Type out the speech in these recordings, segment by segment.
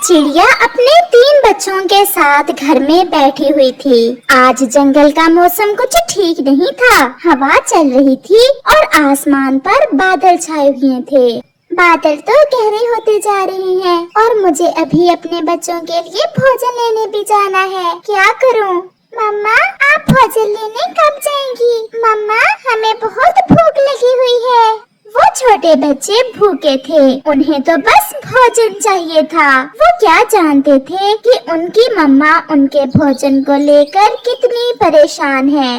चिड़िया अपने 3 बच्चों के साथ घर में बैठी हुई थी। आज जंगल का मौसम कुछ ठीक नहीं था। हवा चल रही थी और आसमान पर बादल छाए हुए थे। बादल तो गहरे होते जा रहे हैं और मुझे अभी अपने बच्चों के लिए भोजन लेने भी जाना है। क्या करूं? मम्मा, आप भोजन लेने कब जाएंगी? मम्मा, हमें बहुत भूख लगी हुई है। वो छोटे बच्चे भूखे थे, उन्हें तो बस भोजन चाहिए था। वो क्या जानते थे कि उनकी मम्मा उनके भोजन को लेकर कितनी परेशान है।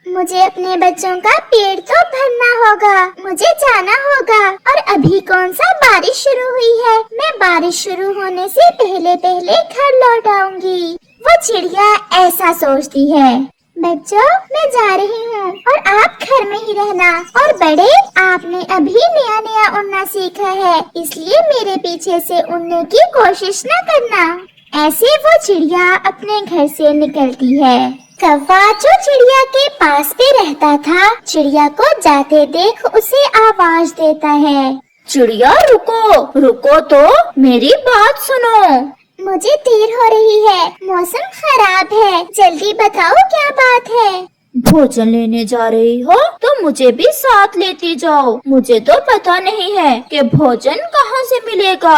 मुझे अपने बच्चों का पेट तो भरना होगा, मुझे जाना होगा। और अभी कौन सा बारिश शुरू हुई है। मैं बारिश शुरू होने से पहले पहले घर लौट आऊंगी। वो चिड़िया ऐसा सोचती है। बच्चों, मैं जा रही हूँ और आप घर में ही रहना। और बड़े, आपने अभी नया नया उड़ना सीखा है, इसलिए मेरे पीछे से उड़ने की कोशिश न करना। ऐसे वो चिड़िया अपने घर से निकलती है। कौवा जो चिड़िया के पास पे रहता था, चिड़िया को जाते देख उसे आवाज देता है। चिड़िया रुको, रुको तो, मेरी बात सुनो। मुझे देर हो रही है, मौसम खराब है, जल्दी बताओ क्या बात है। भोजन लेने जा रही हो तो मुझे भी साथ लेती जाओ। मुझे तो पता नहीं है कि भोजन कहाँ से मिलेगा।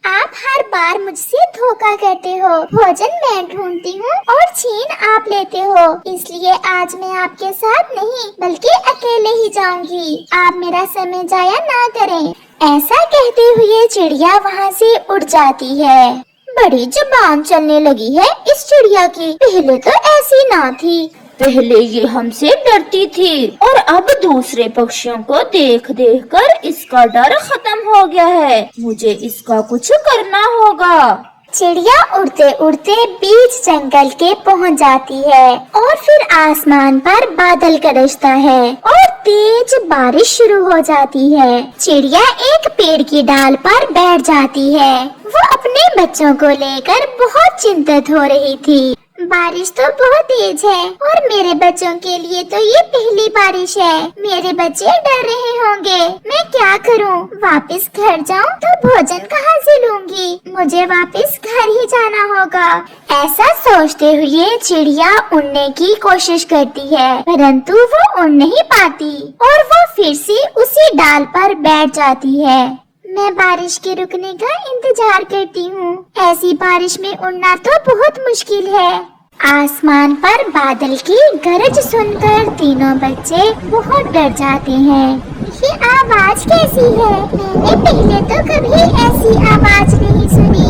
आप हर बार मुझसे धोखा करते हो। भोजन मैं ढूंढती हूँ और छीन आप लेते हो, इसलिए आज मैं आपके साथ नहीं बल्कि अकेले ही जाऊंगी। आप मेरा समय जाया ना करें। ऐसा कहते हुए चिड़िया वहाँ से उड़ जाती है। बड़ी जुबान चलने लगी है इस चिड़िया की, पहले तो ऐसी ना थी। पहले ये हमसे डरती थी और अब दूसरे पक्षियों को देख देख कर इसका डर खत्म हो गया है। मुझे इसका कुछ करना होगा। चिड़िया उड़ते उड़ते बीच जंगल के पहुंच जाती है और फिर आसमान पर बादल गरजता है और तेज बारिश शुरू हो जाती है। चिड़िया एक पेड़ की डाल पर बैठ जाती है। वो अपने बच्चों को लेकर बहुत चिंतित हो रही थी। बारिश तो बहुत तेज है और मेरे बच्चों के लिए तो ये पहली बारिश है। मेरे बच्चे डर रहे होंगे। मैं क्या करूं? वापस घर जाऊं तो भोजन कहाँ से लूंगी? मुझे वापस घर ही जाना होगा। ऐसा सोचते हुए चिड़िया उड़ने की कोशिश करती है, परंतु वो उड़ नहीं पाती और वो फिर से उसी डाल पर बैठ जाती है। मैं बारिश के रुकने का इंतजार करती हूँ। ऐसी बारिश में उड़ना तो बहुत मुश्किल है। आसमान पर बादल की गरज सुनकर तीनों बच्चे बहुत डर जाते हैं। ये आवाज कैसी है? मैंने पहले तो कभी ऐसी आवाज नहीं सुनी।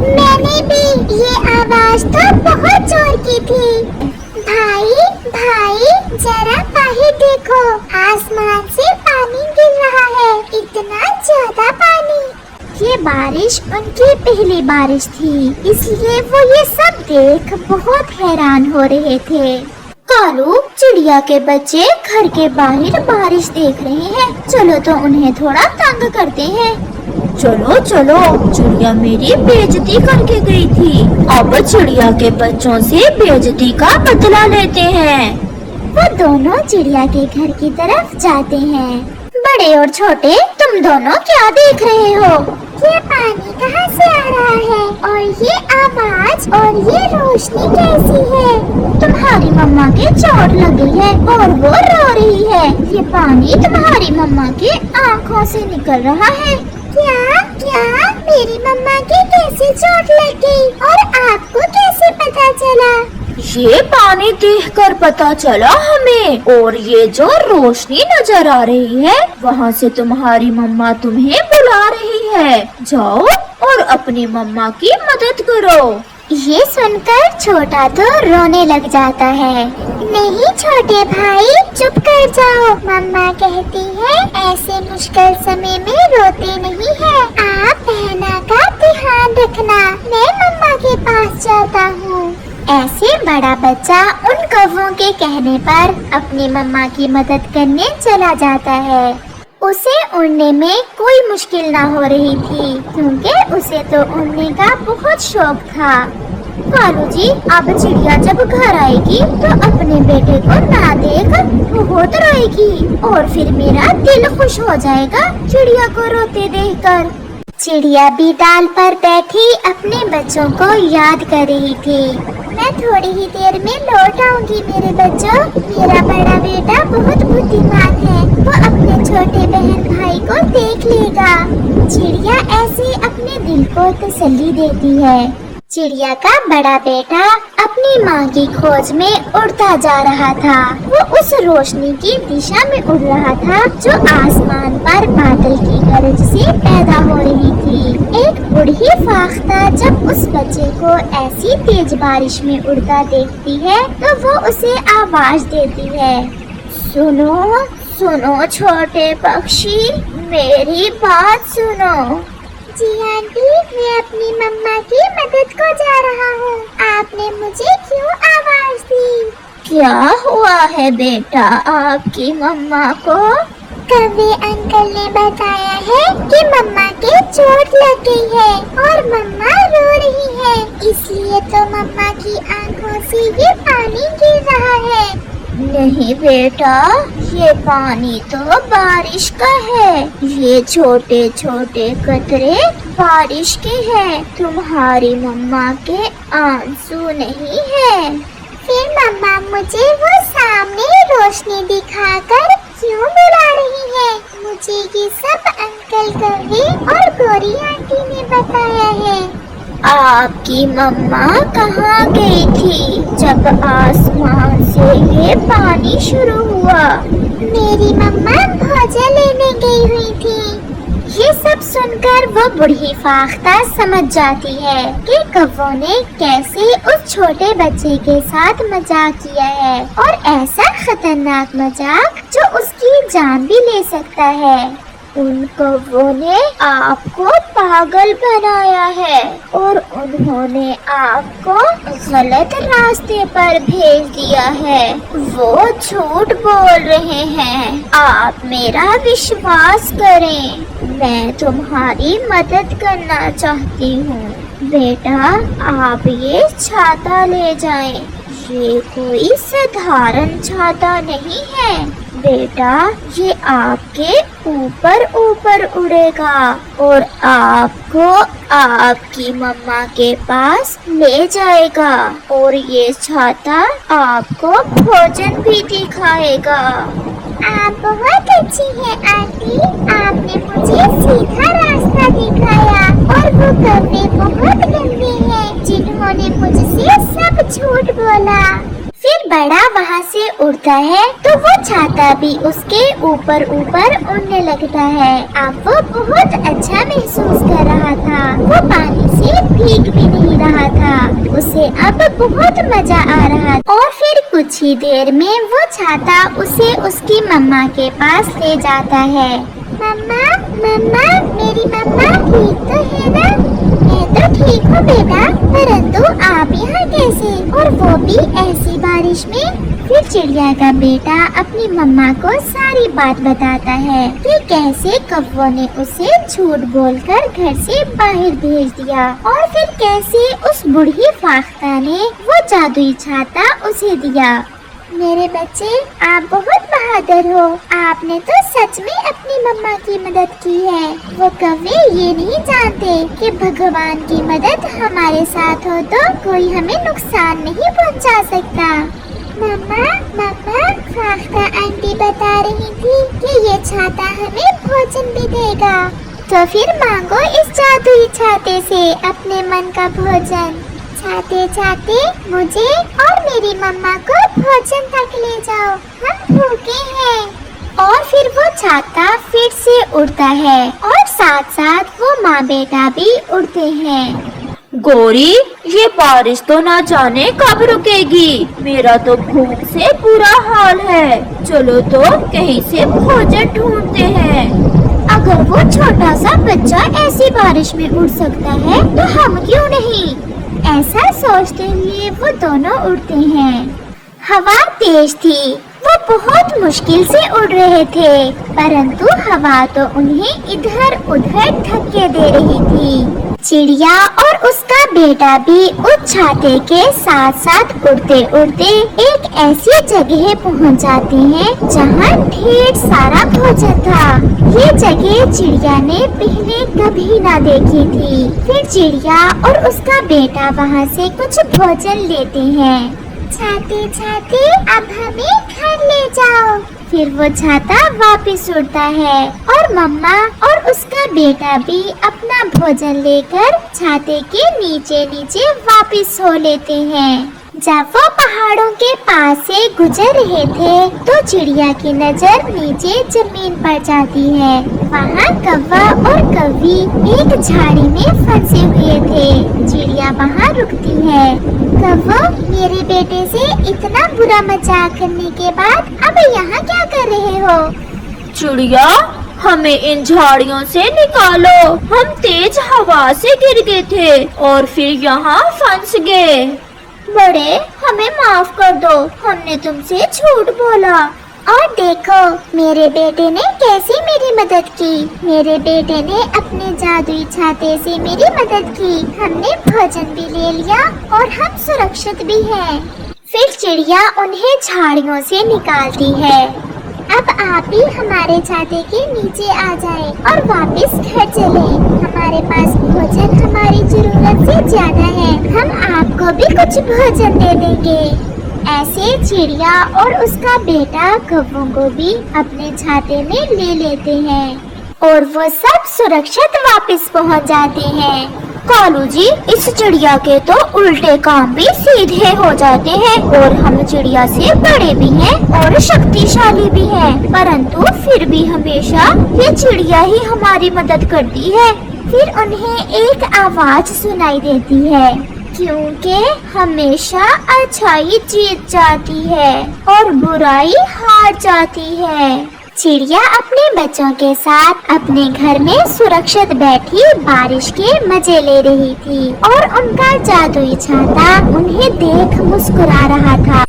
मैंने भी। ये आवाज तो बहुत जोर की थी। भाई, भाई, जरा बाहर देखो, आसमान से पानी गिर रहा है, इतना ज्यादा पानी। ये बारिश उनकी पहली बारिश थी, इसलिए वो ये सब देख बहुत हैरान हो रहे थे। कालू, चिड़िया के बच्चे घर के बाहर बारिश देख रहे हैं। चलो तो उन्हें थोड़ा तंग करते हैं। चलो चलो, चिड़िया मेरी बेइज्जती करके गई थी, अब चिड़िया के बच्चों से बेइज्जती का बदला लेते हैं। वो दोनों चिड़िया के घर की तरफ जाते हैं। बड़े और छोटे, तुम दोनों क्या देख रहे हो? ये पानी कहाँ से आ रहा है और ये आवाज और ये रोशनी कैसी है? तुम्हारी मम्मा के चोट लगी है और वो रो रही है। ये पानी तुम्हारी मम्मा के आँखों से निकल रहा है। क्या क्या मेरी मम्मा की कैसे चोट लग गई और आपको कैसे पता चला? ये पानी देखकर पता चला हमें, और ये जो रोशनी नजर आ रही है वहाँ से तुम्हारी मम्मा तुम्हें बुला रही है। जाओ और अपनी मम्मा की मदद करो। ये सुनकर छोटा तो रोने लग जाता है। नहीं छोटे भाई, चुप कर जाओ। मम्मा कहती है ऐसे मुश्किल समय में रोते नहीं है। आप बहना का ध्यान रखना। मैं मम्मा के पास जाता हूँ। ऐसे बड़ा बच्चा उन कौवों के कहने पर अपनी मम्मा की मदद करने चला जाता है। उसे उड़ने में कोई मुश्किल ना हो रही थी, क्योंकि उसे तो उड़ने का बहुत शौक था। कालू जी, अब चिड़िया जब घर आएगी तो अपने बेटे को ना देख बहुत रोएगी और फिर मेरा दिल खुश हो जाएगा चिड़िया को रोते देखकर। चिड़िया भी डाल पर बैठी अपने बच्चों को याद कर रही थी। मैं थोड़ी ही देर में लौट आऊंगी मेरे बच्चों। मेरा बड़ा बेटा बहुत बुद्धिमान है, वो अपने छोटे बहन भाई को देख लेगा। चिड़िया ऐसे अपने दिल को तसल्ली देती है। चिड़िया का बड़ा बेटा अपनी माँ की खोज में उड़ता जा रहा था। वो उस रोशनी की दिशा में उड़ रहा था जो आसमान पर बादल की गरज से पैदा हो रही थी। एक बूढ़ी फाख्ता जब उस बच्चे को ऐसी तेज बारिश में उड़ता देखती है तो वो उसे आवाज देती है, सुनो सुनो छोटे पक्षी, मेरी बात सुनो। जी आंटी, मैं अपनी मम्मा की मदद को जा रहा हूँ। आपने मुझे क्यों आवाज दी? क्या हुआ है बेटा आपकी मम्मा को? कौवे अंकल ने बताया है कि मम्मा के चोट लग गई है और मम्मा रो रही है, इसलिए तो मम्मा की आंखों से ये पानी गिर रहा है। नहीं बेटा, ये पानी तो बारिश का है। ये छोटे छोटे कतरे बारिश के हैं, तुम्हारी मम्मा के आंसू नहीं है। फिर मम्मा मुझे वो सामने रोशनी दिखाकर क्यों बुला रही है? मुझे ये सब अंकल कौवे और गोरी आंटी ने बताया है। आपकी मम्मा कहाँ गई थी जब आसमान से ये पानी शुरू हुआ? मेरी मम्मा भोजन लेने गई हुई थी। ये सब सुनकर वो बूढ़ी फाख्ता समझ जाती है कि कौवों ने कैसे उस छोटे बच्चे के साथ मजाक किया है, और ऐसा खतरनाक मजाक जो उसकी जान भी ले सकता है। उन कौवों ने आपको पागल बनाया है और उन्होंने आपको गलत रास्ते पर भेज दिया है। वो झूठ बोल रहे हैं, आप मेरा विश्वास करें। मैं तुम्हारी मदद करना चाहती हूँ। बेटा, आप ये छाता ले जाएं। ये कोई साधारण छाता नहीं है बेटा, ये आपके ऊपर ऊपर उड़ेगा और आपको आपकी मम्मा के पास ले जाएगा, और ये छाता आपको भोजन भी दिखाएगा। आप बहुत अच्छी हैं आंटी, आपने मुझे सीधा रास्ता दिखाया, और वो कौवे बहुत गंदे हैं जिन्होंने मुझसे सब झूठ बोला। फिर बड़ा वहाँ से उड़ता है तो वो छाता भी उसके ऊपर ऊपर उड़ने लगता है। अब वो बहुत अच्छा महसूस कर रहा था, वो पानी से भीग भी नहीं रहा था, उसे अब बहुत मजा आ रहा था। और फिर कुछ ही देर में वो छाता उसे उसकी मम्मा के पास ले जाता है। मम्मा मम्मा, मेरी मम्मा ठीक तो है ना? मैं तो ठीक हूँ बेटा, परंतु आप यहाँ कैसे, और वो भी ऐसी बारिश में? फिर चिड़िया का बेटा अपनी मम्मा को सारी बात बताता है कि कैसे कौवों ने उसे झूठ बोलकर घर से बाहर भेज दिया, और फिर कैसे उस बूढ़ी फाख्ता ने वो जादुई छाता उसे दिया। मेरे बच्चे, आप बहुत बहादुर हो, आपने तो सच में अपनी मम्मा की मदद की है। वो कौवे ये नहीं जानते कि भगवान की मदद हमारे साथ हो तो कोई हमें नुकसान नहीं पहुंचा सकता। मम्मा मम्मा, फाख्ता आंटी बता रही थी कि ये छाता हमें भोजन भी देगा, तो फिर मांगो इस जादुई छाते से अपने मन का भोजन। छाते छाते मुझे और मेरी मम्मा को भोजन तक ले जाओ, हम भूखे हैं। और फिर वो छाता फिर से उड़ता है और साथ साथ वो माँ बेटा भी उड़ते हैं। गोरी, ये बारिश तो ना जाने कब रुकेगी। मेरा तो भूख से बुरा हाल है। चलो तो कहीं से भोजन ढूंढते हैं। अगर वो छोटा सा बच्चा ऐसी बारिश में उड़ सकता है तो हम क्यों नहीं? ऐसा सोचते हुए वो दोनों उड़ते हैं। हवा तेज थी, वो बहुत मुश्किल से उड़ रहे थे, परंतु हवा तो उन्हें इधर उधर धक्के दे रही थी। चिड़िया और उसका बेटा भी उस छाते के साथ साथ उड़ते उड़ते एक ऐसी जगह पहुंच जाते हैं जहां ढेर सारा भोजन था। ये जगह चिड़िया ने पहले कभी ना देखी थी। फिर चिड़िया और उसका बेटा वहां से कुछ भोजन लेते हैं। छाते छाते अब हमें घर ले जाओ। फिर वो छाता वापस उड़ता है और मम्मा और उसका बेटा भी अपना भोजन लेकर छाते के नीचे नीचे वापस सो लेते हैं। जब वो पहाड़ों के पास से गुजर रहे थे तो चिड़िया की नजर नीचे जमीन पर जाती है। वहाँ कौवा और कौवी एक झाड़ी में फंसे हुए थे। चिड़िया वहाँ रुकती है। कौवा, मेरे बेटे से इतना बुरा मजाक करने के बाद अब यहाँ क्या कर रहे हो? चिड़िया, हमें इन झाड़ियों से निकालो। हम तेज हवा से गिर गए थे और फिर यहाँ फंस गए। बड़े, हमें माफ कर दो, हमने तुमसे झूठ बोला। और देखो मेरे बेटे ने कैसे मेरी मदद की। मेरे बेटे ने अपने जादुई छाते से मेरी मदद की। हमने भोजन भी ले लिया और हम सुरक्षित भी हैं। फिर चिड़िया उन्हें झाड़ियों से निकालती है। अब आप भी हमारे छाते के नीचे आ जाएं और वापस घर चलें। हमारे पास भोजन हमारी जरूरत से ज्यादा है। हम आपको भी कुछ भोजन दे देंगे। ऐसे चिड़िया और उसका बेटा कौवों को भी अपने छाते में ले लेते हैं और वो सब सुरक्षित वापस पहुंच जाते हैं। कालू जी, इस चिड़िया के तो उल्टे काम भी सीधे हो जाते हैं और हम चिड़िया से बड़े भी हैं और शक्तिशाली भी हैं, परंतु फिर भी हमेशा ये चिड़िया ही हमारी मदद करती है। फिर उन्हें एक आवाज सुनाई देती है, क्योंकि हमेशा अच्छाई जीत जाती है और बुराई हार जाती है। चिड़िया अपने बच्चों के साथ अपने घर में सुरक्षित बैठी बारिश के मजे ले रही थी और उनका जादुई छाता उन्हें देख मुस्कुरा रहा था।